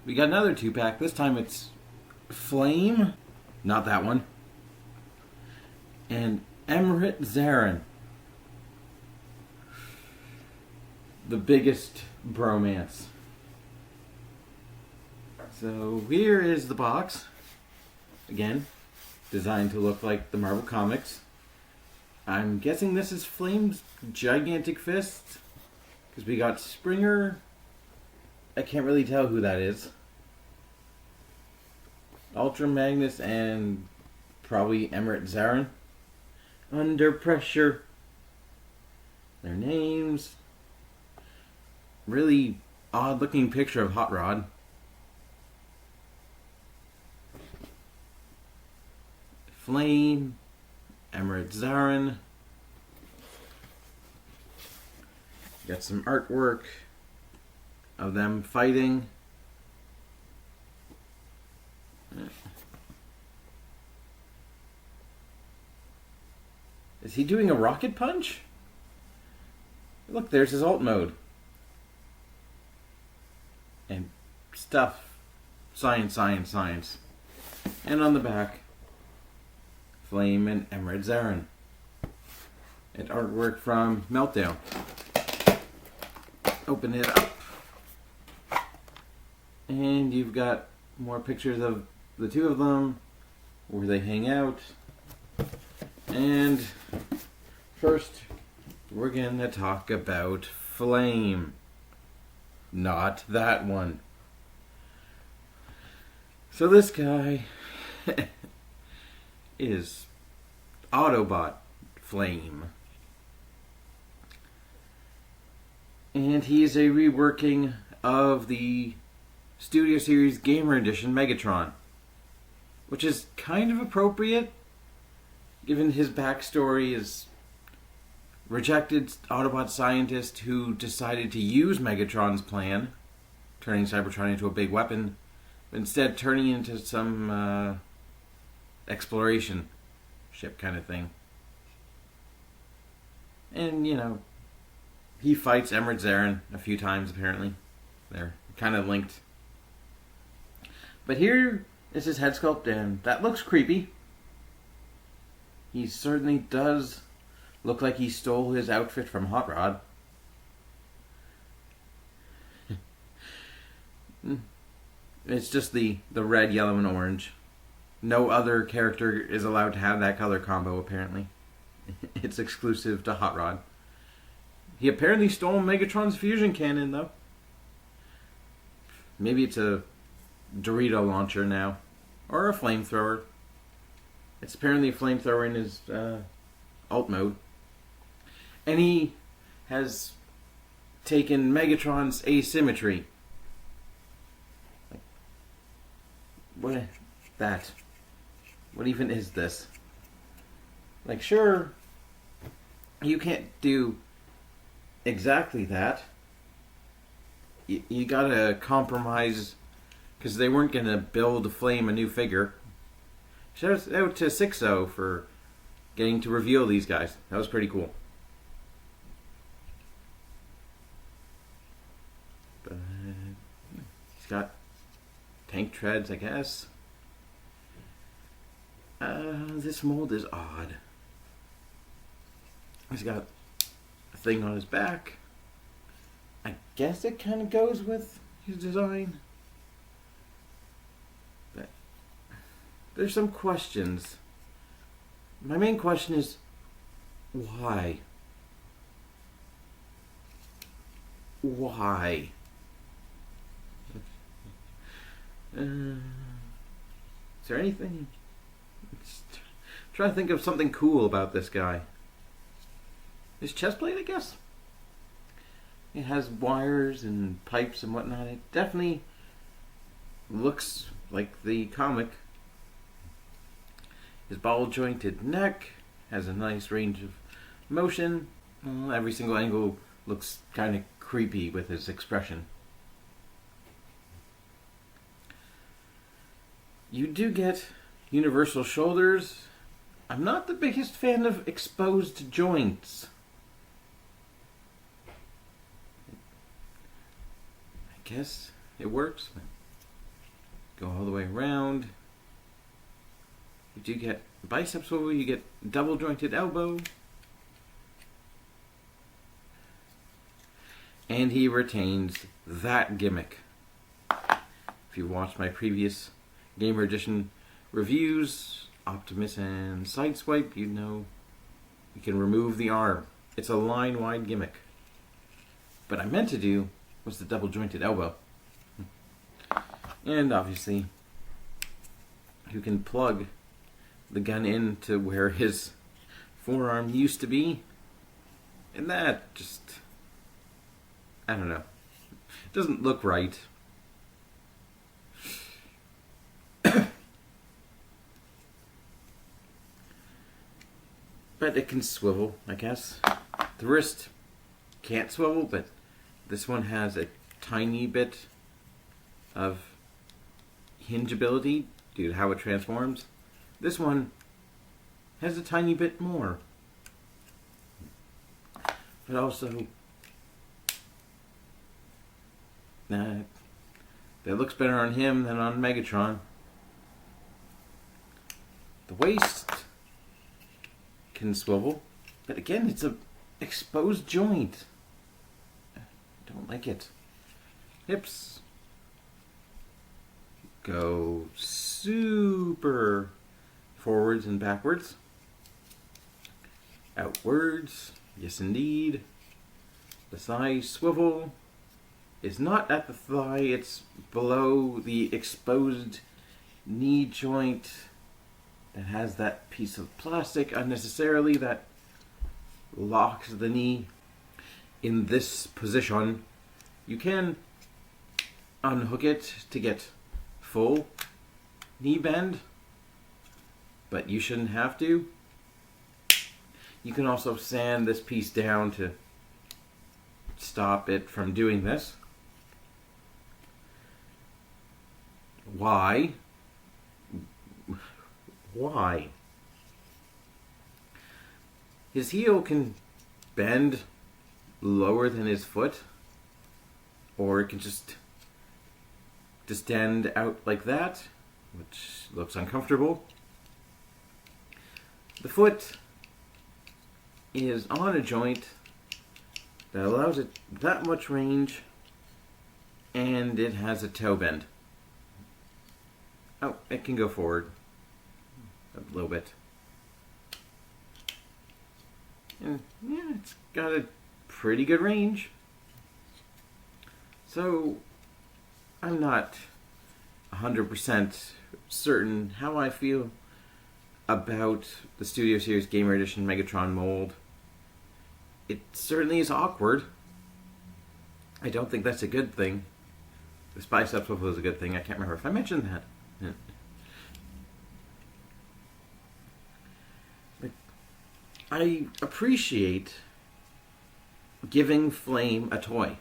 we got another 2-pack. This time it's Flame, not that one, and Emirate Xaaron. The biggest bromance. So here is the box. Again, designed to look like the Marvel Comics. I'm guessing this is Flame's gigantic fist, because we got Springer. I can't really tell who that is. Ultra Magnus and probably Emirate Xaaron. Under Pressure. Their names. Really odd looking picture of Hot Rod. Flame. Emirate Xaaron. Got some artwork of them fighting. Is he doing a rocket punch? Look, there's his alt mode. And stuff. Science, science, science. And on the back, Flame and Emirate Xaaron. And artwork from Meltdown. Open it up. And you've got more pictures of the two of them, where they hang out. And first, we're going to talk about Flame. Not that one. So this guy is Autobot Flame. And he is a reworking of the Studio Series Gamer Edition Megatron, which is kind of appropriate given his backstory is rejected Autobot scientist who decided to use Megatron's plan, turning Cybertron into a big weapon, but instead turning it into some exploration ship kind of thing. And, you know, he fights Emirate Xaaron a few times apparently. They're kind of linked. But here is his head sculpt, and that looks creepy. He certainly does look like he stole his outfit from Hot Rod. It's just the red, yellow, and orange. No other character is allowed to have that color combo, apparently. It's exclusive to Hot Rod. He apparently stole Megatron's fusion cannon, though. Maybe it's a Dorito launcher now. Or a flamethrower. It's apparently a flamethrower in his alt mode. And he has taken Megatron's asymmetry. Like, what? That. What even is this? Like, sure, you can't do exactly that. You gotta compromise, because they weren't gonna build Flame a new figure. Shout out to Sixo for getting to reveal these guys. That was pretty cool. But he's got tank treads, I guess. This mold is odd. He's got a thing on his back. I guess it kind of goes with his design. But there's some questions. My main question is, why? Why? Is there anything? Try to think of something cool about this guy. His chest plate, I guess. It has wires and pipes and whatnot. It definitely looks like the comic. His ball-jointed neck has a nice range of motion. Well, every single angle looks kind of creepy with his expression. You do get universal shoulders. I'm not the biggest fan of exposed joints. I guess it works. Go all the way around. You do get bicep swivel, you get double jointed elbow. And he retains that gimmick. If you watched my previous Gamer Edition reviews, Optimus and Sideswipe, you know you can remove the arm. It's a line-wide gimmick. What I meant to do was the double jointed elbow. And obviously, you can plug the gun into where his forearm used to be. And that just, I don't know. It doesn't look right. But it can swivel, I guess. The wrist can't swivel, but this one has a tiny bit of hinge ability due to how it transforms. This one has a tiny bit more. But also, that looks better on him than on Megatron. The waist can swivel, but again, it's a exposed joint. Don't like it. Hips go super forwards and backwards. Outwards, yes indeed. The thigh swivel is not at the thigh, it's below the exposed knee joint that has that piece of plastic unnecessarily that locks the knee in this position. You can unhook it to get full knee bend, but you shouldn't have to. You can also sand this piece down to stop it from doing this. Why? Why? His heel can bend lower than his foot, or it can just distend out like that, which looks uncomfortable. The foot is on a joint that allows it that much range, and it has a toe bend. Oh, it can go forward a little bit. And yeah, it's got a pretty good range. So, I'm not 100% certain how I feel about the Studio Series Gamer Edition Megatron mold. It certainly is awkward. I don't think that's a good thing. The Spice Up Swivel is a good thing. I can't remember if I mentioned that. Yeah. I appreciate giving Flame a toy.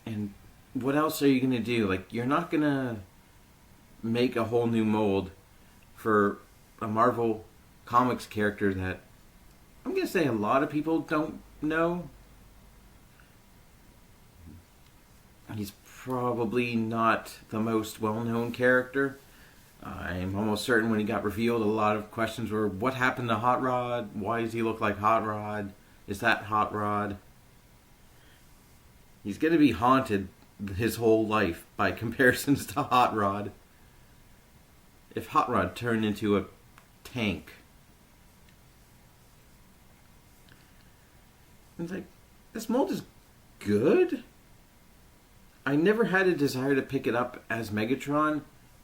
And what else are you going to do? Like, you're not going to make a whole new mold for a Marvel Comics character that I'm going to say a lot of people don't know. He's probably not the most well-known character. I'm almost certain when he got revealed, a lot of questions were, what happened to Hot Rod? Why does he look like Hot Rod? Is that Hot Rod? He's going to be haunted his whole life by comparisons to Hot Rod. If Hot Rod turned into a tank. It's like, this mold is good? I never had a desire to pick it up as Megatron,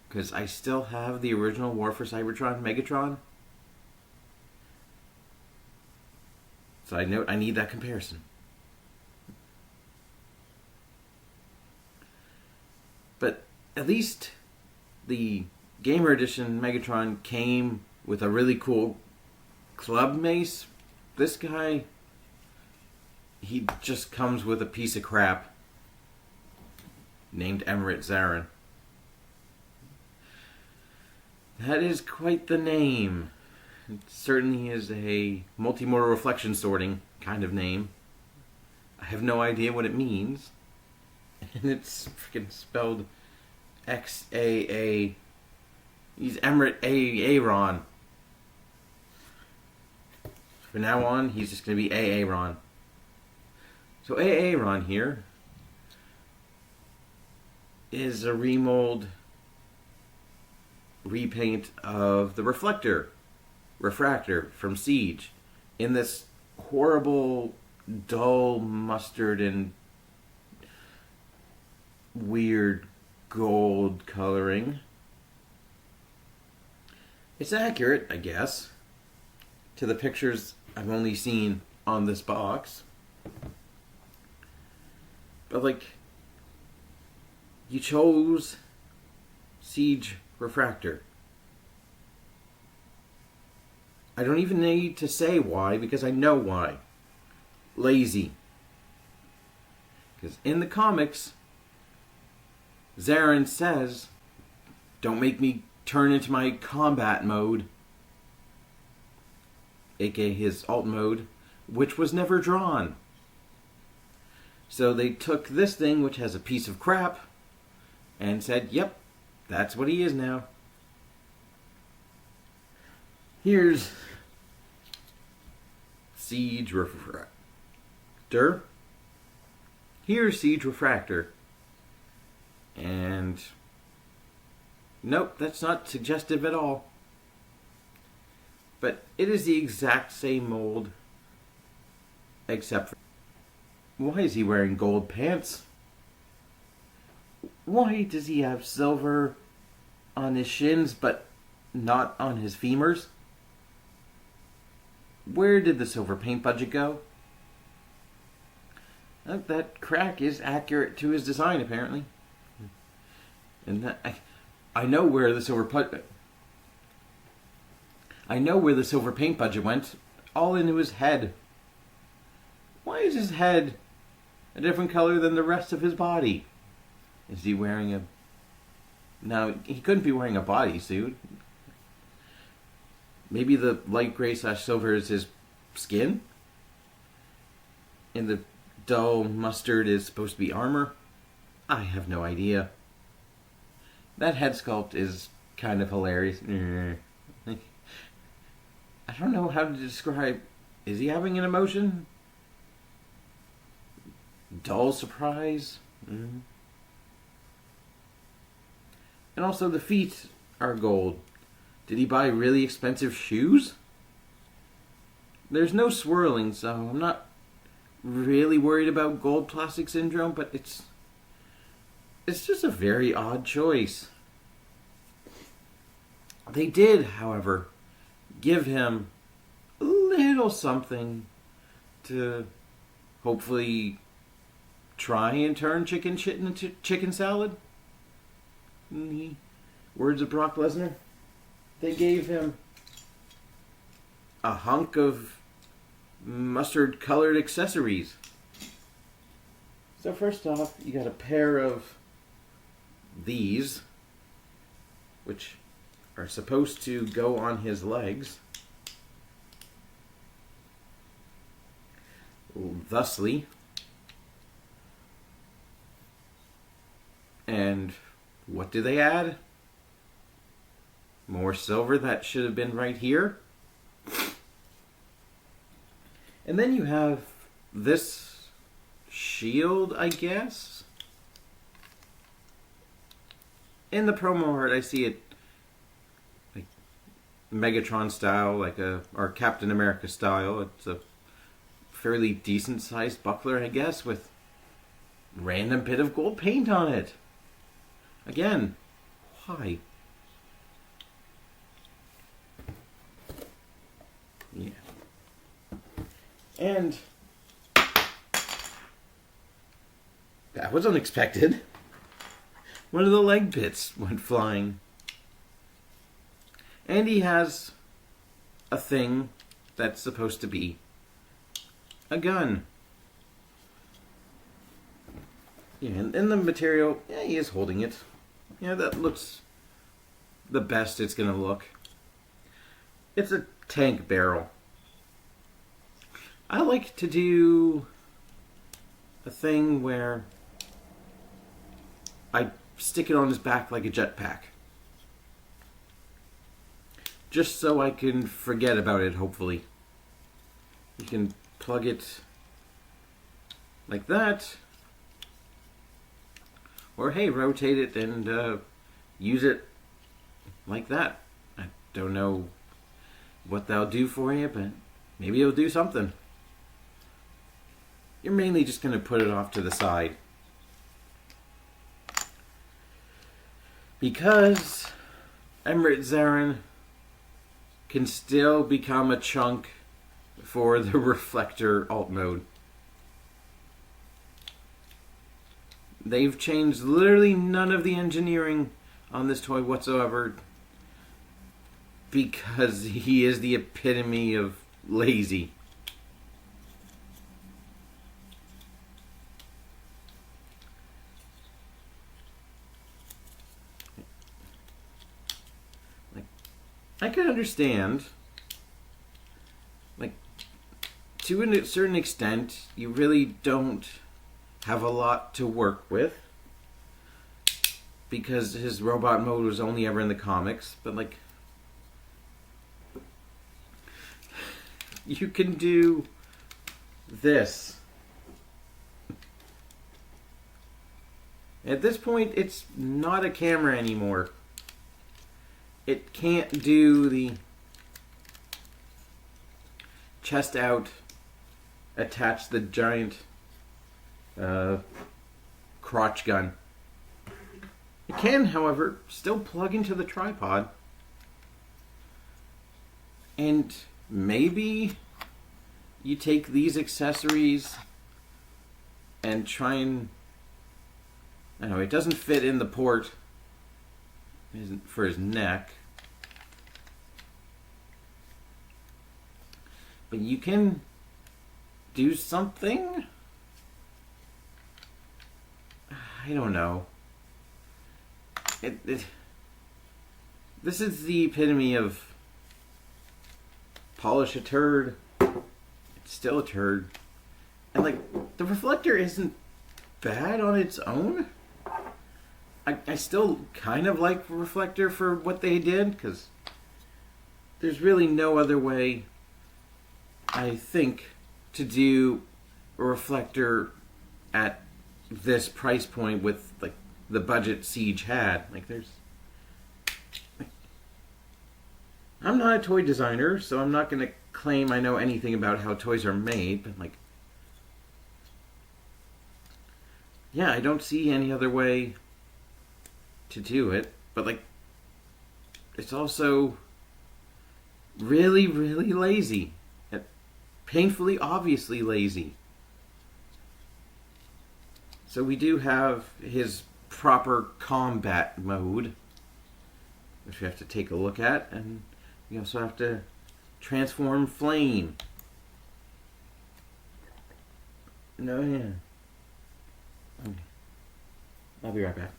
because I still have the original War for Cybertron Megatron. So I know I need that comparison. But at least the Gamer Edition Megatron came with a really cool club mace. This guy, he just comes with a piece of crap named Emirate Xaaron. That is quite the name. It certainly is a multimodal reflection sorting kind of name. I have no idea what it means. And it's freaking spelled Xaa. He's Emirate Xaaron. From now on, he's just going to be Aaron. So Aaron here is a remold, repaint of the refractor from Siege in this horrible, dull mustard and weird gold coloring. It's accurate, I guess, to the pictures I've only seen on this box. But, like, you chose Siege Refractor. I don't even need to say why, because I know why. Lazy. Because in the comics, Xaaron says, don't make me turn into my combat mode, aka his alt mode, which was never drawn. So they took this thing, which has a piece of crap, and said, yep, that's what he is now. Here's Siege Refractor. Here's Siege Refractor. And nope, that's not suggestive at all. But it is the exact same mold, except for... Why is he wearing gold pants? Why does he have silver on his shins, but not on his femurs? Where did the silver paint budget go? That crack is accurate to his design, apparently. And that, I know where the silver paint budget went. All into his head. Why is his head a different color than the rest of his body? Is he wearing a... Now, he couldn't be wearing a bodysuit. Maybe the light gray / silver is his skin? And the dull mustard is supposed to be armor? I have no idea. That head sculpt is kind of hilarious. I don't know how to describe... Is he having an emotion? Dull surprise? And also the feet are gold. Did he buy really expensive shoes? There's no swirling, so I'm not really worried about gold plastic syndrome, but it's just a very odd choice. They did, however, give him a little something to hopefully try and turn chicken shit into chicken salad. In the words of Brock Lesnar. They gave him a hunk of mustard-colored accessories. So first off, you got a pair of these, which are supposed to go on his legs. Thusly. And what do they add? More silver that should have been right here. And then you have this shield, I guess. In the promo art, I see it like Megatron style, or Captain America style. It's a fairly decent sized buckler, I guess, with random bit of gold paint on it. Again, why? Yeah. And that was unexpected. One of the leg bits went flying. And he has a thing that's supposed to be a gun. Yeah, and in the material, yeah, he is holding it. Yeah, that looks the best it's gonna look. It's a tank barrel. I like to do a thing where I stick it on his back like a jetpack. Just so I can forget about it, hopefully. You can plug it like that. Or, hey, rotate it and use it like that. I don't know what that'll do for you, but maybe it'll do something. You're mainly just going to put it off to the side. Because Emirate Xaaron can still become a chunk for the reflector alt mode. They've changed literally none of the engineering on this toy whatsoever because he is the epitome of lazy. I could understand, like, to a certain extent, you really don't have a lot to work with because his robot mode was only ever in the comics, but, like, you can do this. At this point, it's not a camera anymore. It can't do the chest out, attach the giant crotch gun. It can, however, still plug into the tripod. And maybe you take these accessories and try and... I don't know, it doesn't fit in the port for his neck. But you can do something? I don't know. This is the epitome of polish a turd. It's still a turd. And, like, the reflector isn't bad on its own. I still kind of like reflector for what they did, because there's really no other way, I think, to do a reflector at this price point with, like, the budget Siege had. Like, there's... I'm not a toy designer, so I'm not going to claim I know anything about how toys are made, but, like... Yeah, I don't see any other way to do it, but, like, it's also really, really lazy. Painfully, obviously lazy. So we do have his proper combat mode, which we have to take a look at, and we also have to transform flame. No, yeah. Okay. I'll be right back.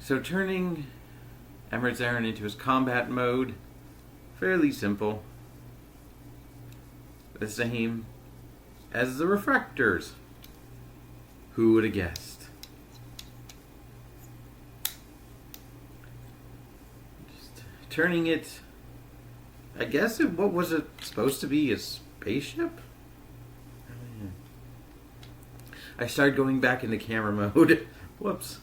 So turning Emirate Xaaron into his combat mode, fairly simple. The same as the refractors. Who would have guessed? Just turning it, I guess what was it supposed to be, a spaceship? I started going back into camera mode. Whoops.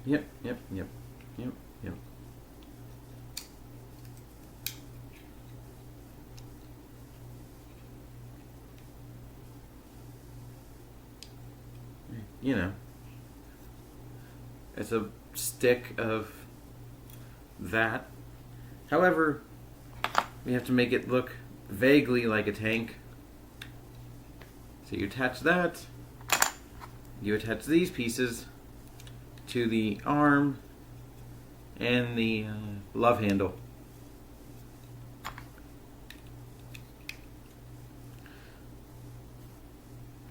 Yep. You know, it's a stick of that. However, we have to make it look vaguely like a tank. So you attach that, you attach these pieces to the arm and the love handle.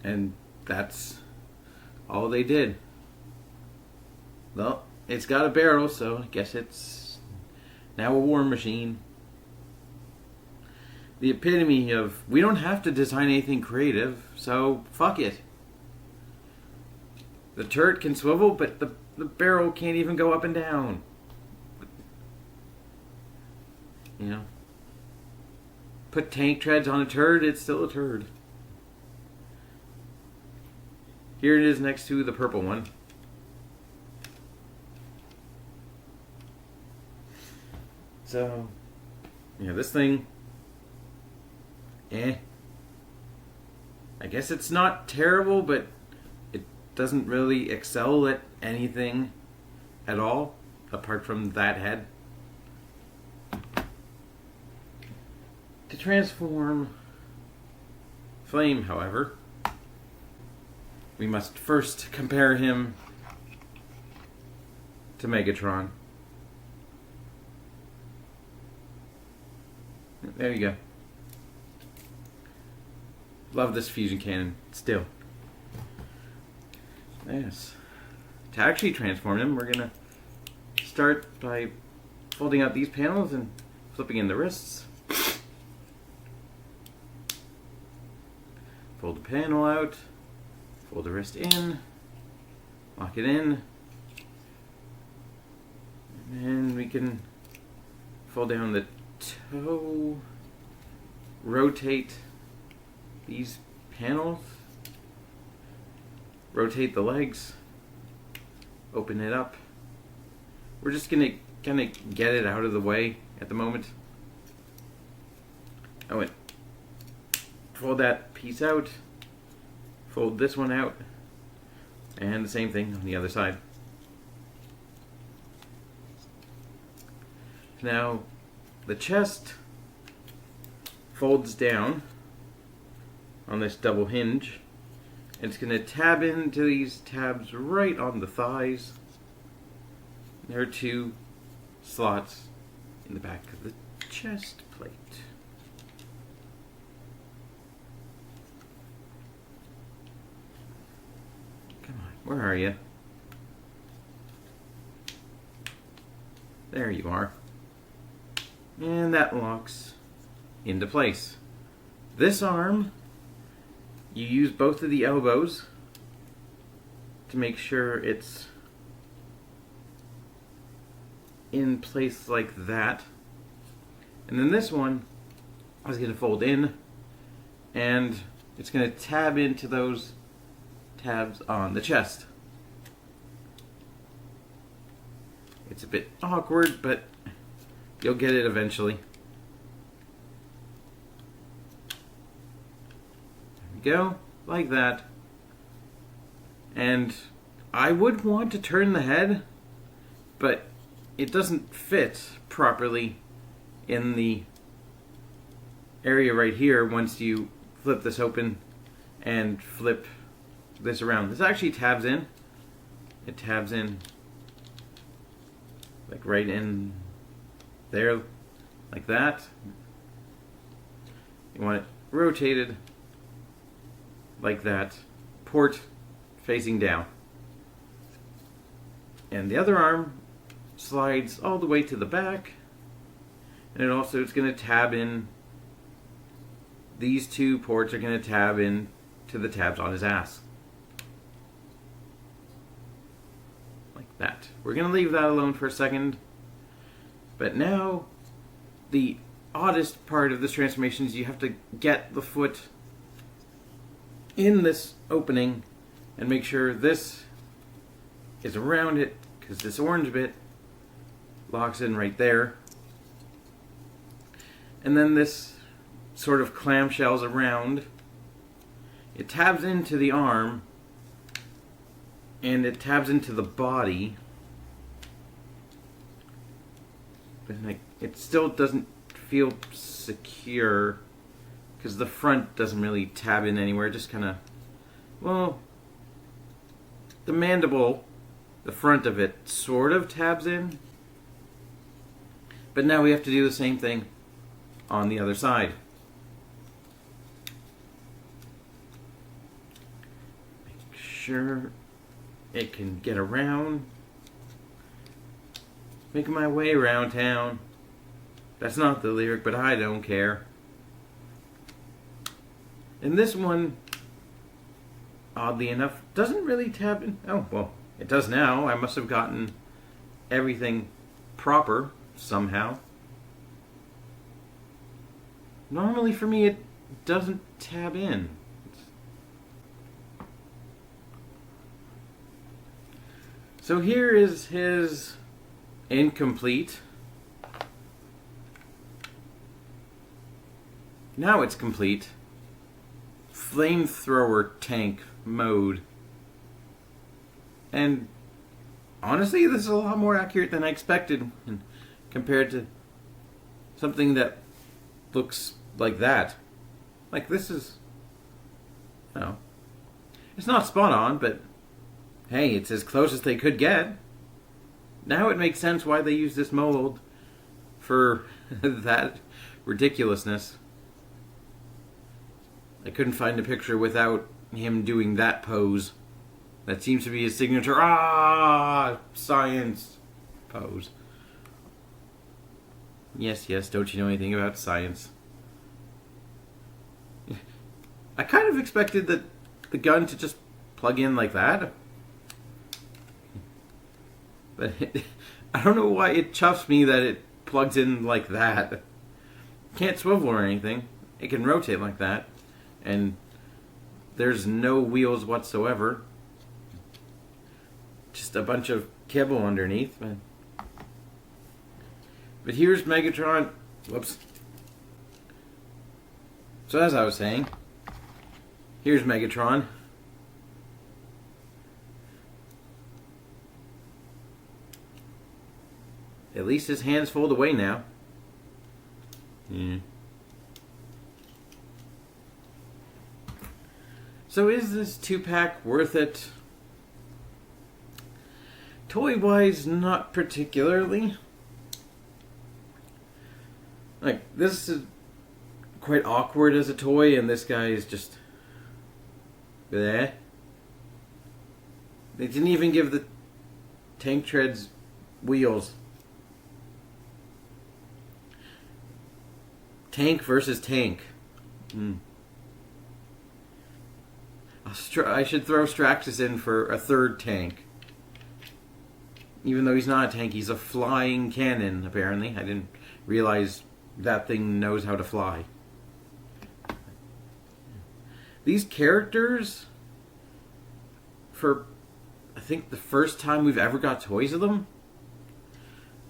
And that's all they did. Well, it's got a barrel, so I guess it's now a war machine. The epitome of, we don't have to design anything creative, so fuck it. The turret can swivel, but the barrel can't even go up and down. You know? Put tank treads on a turd, it's still a turd. Here it is next to the purple one. So, yeah, this thing, I guess it's not terrible, but it doesn't really excel at anything at all, apart from that head. To transform Flame, however, we must first compare him to Megatron. There you go. Love this fusion cannon still. Yes. To actually transform him, we're gonna start by folding out these panels and flipping in the wrists. Fold the panel out, fold the wrist in, lock it in, and we can fold down the toe, rotate these panels, rotate the legs, open it up. We're just gonna kind of get it out of the way at the moment. I went fold that piece out, fold this one out, and the same thing on the other side. Now the chest folds down on this double hinge, and it's going to tab into these tabs right on the thighs. There are two slots in the back of the chest plate. Come on, where are you? There you are. And that locks into place. This arm, you use both of the elbows to make sure it's in place like that. And then this one is going to fold in, and it's going to tab into those tabs on the chest. It's a bit awkward, but you'll get it eventually. There we go, like that. And I would want to turn the head, but it doesn't fit properly in the area right here once you flip this open and flip this around. This actually tabs in. It tabs in like right in there, like that. You want it rotated like that, port facing down. And the other arm slides all the way to the back, and it also is going to tab in. These two ports are going to tab in to the tabs on his ass. Like that. We're going to leave that alone for a second. But now, the oddest part of this transformation is you have to get the foot in this opening and make sure this is around it, because this orange bit locks in right there. And then this sort of clamshells around. It tabs into the arm, and it tabs into the body. But like, it still doesn't feel secure, because the front doesn't really tab in anywhere. It just kind of, well, the mandible, the front of it, sort of tabs in. But now we have to do the same thing on the other side. Make sure it can get around. Making my way around town. That's not the lyric, but I don't care. And this one, oddly enough, doesn't really tab in. Oh, well, it does now. I must have gotten everything proper somehow. Normally for me, it doesn't tab in. So here is his incomplete. Now it's complete. Flamethrower tank mode. And honestly, this is a lot more accurate than I expected compared to something that looks like that. Like this is, no, it's not spot on, but hey, it's as close as they could get. Now it makes sense why they use this mold for that ridiculousness. I couldn't find a picture without him doing that pose. That seems to be his signature, science pose. Yes, don't you know anything about science? I kind of expected the gun to just plug in like that. But I don't know why it chuffs me that it plugs in like that. Can't swivel or anything. It can rotate like that. And there's no wheels whatsoever. Just a bunch of kibble underneath. But here's Megatron. Whoops. So as I was saying, here's Megatron. At least his hands fold away now. Yeah. So is this 2-pack worth it? Toy-wise, not particularly. Like, this is quite awkward as a toy, and this guy is just bleh. They didn't even give the tank treads wheels. Tank versus tank. I should throw Straxus in for a third tank. Even though he's not a tank, he's a flying cannon, apparently. I didn't realize that thing knows how to fly. These characters, for I think the first time we've ever got toys of them,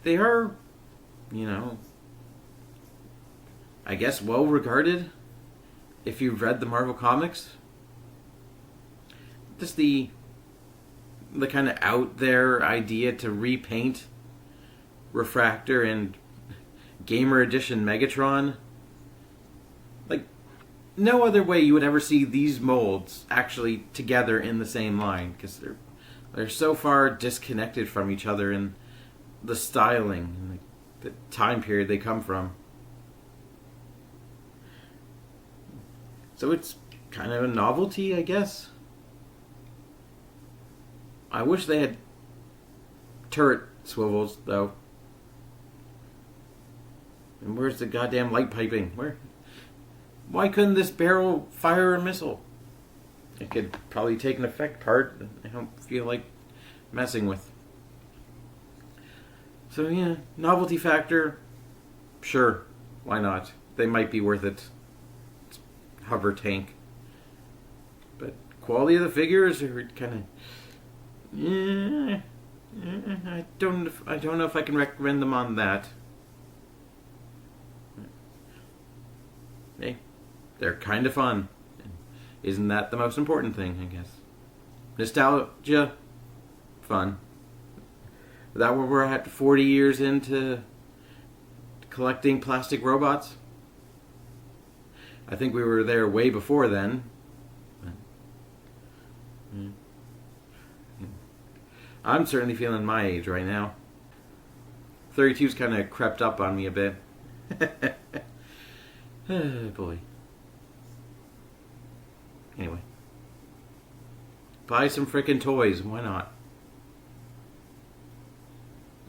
they are, I guess well regarded if you've read the Marvel Comics. Just the kind of out there idea to repaint Refractor and Gamer Edition Megatron. Like, no other way you would ever see these molds actually together in the same line, because they're so far disconnected from each other in the styling and the time period they come from. So it's kind of a novelty, I guess. I wish they had turret swivels, though. And where's the goddamn light piping? Why couldn't this barrel fire a missile? It could probably take an effect part that I don't feel like messing with. So yeah, novelty factor, sure, why not? They might be worth it. It's hover tank. But quality of the figures are kind of... Yeah, I don't know if I can recommend them on that. Hey, they're kind of fun. Isn't that the most important thing, I guess? Nostalgia, fun. That where we're at 40 years into collecting plastic robots? I think we were there way before then. I'm certainly feeling my age right now. 32's kind of crept up on me a bit. Oh, boy. Anyway. Buy some frickin' toys. Why not?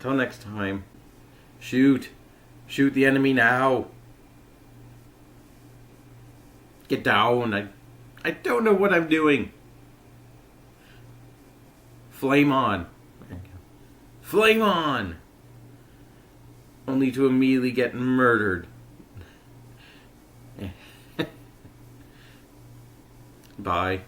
Till next time. Shoot. Shoot the enemy now. Get down. I don't know what I'm doing. Flame on. Flame on. Only to immediately get murdered. Bye.